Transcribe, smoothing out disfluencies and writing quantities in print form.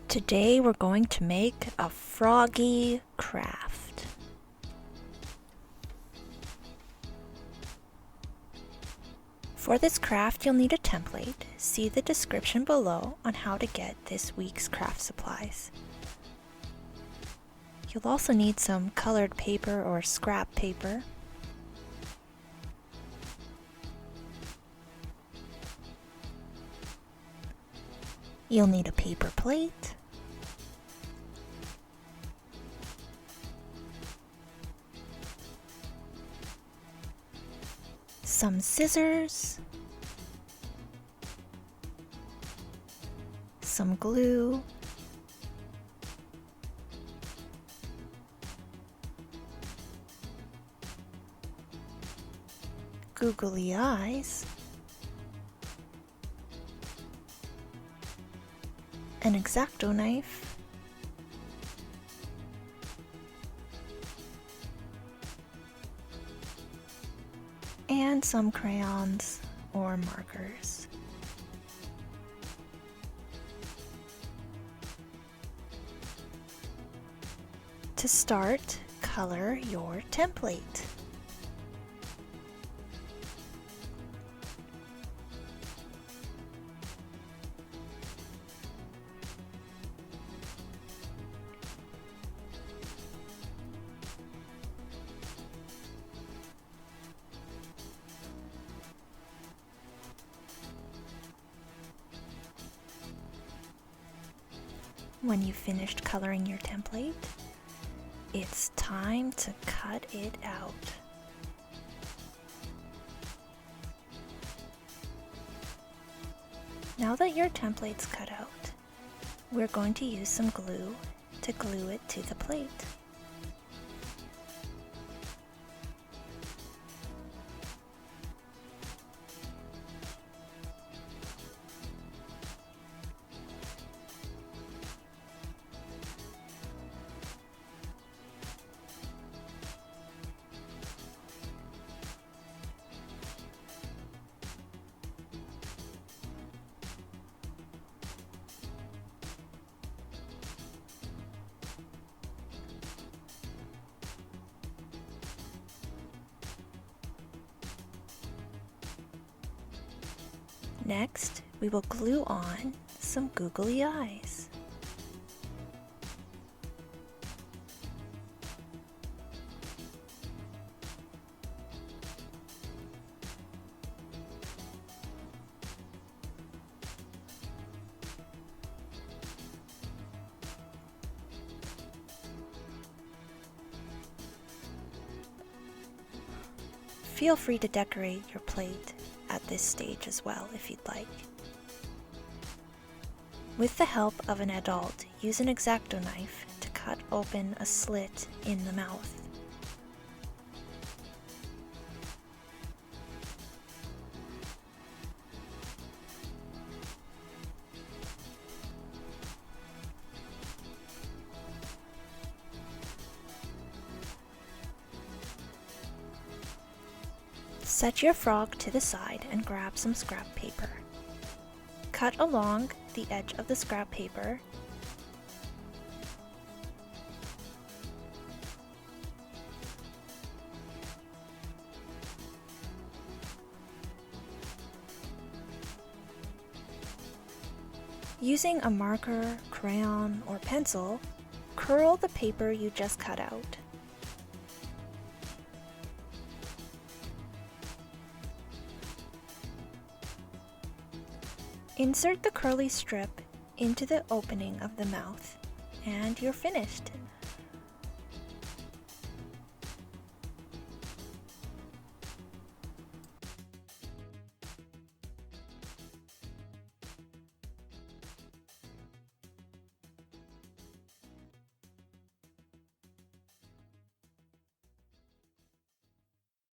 Today we're going to make a froggy craft. For this craft you'll need a template. See the description below on how to get this week's craft supplies. You'll also need some colored paper or scrap paper. You'll need a paper plate. Some scissors. Some glue. Googly eyes. An X-Acto knife, and some crayons or markers. To start, color your template. When you've finished coloring your template, it's time to cut it out. Now that your template's cut out, we're going to use some glue to glue it to the plate. Next, we will glue on some googly eyes. Feel free to decorate your plate at this stage as well if you'd like. With the help of an adult, use an X-Acto knife to cut open a slit in the mouth. Set your frog to the side and grab some scrap paper. Cut along the edge of the scrap paper. Using a marker, crayon, or pencil, curl the paper you just cut out. Insert the curly strip into the opening of the mouth, and you're finished.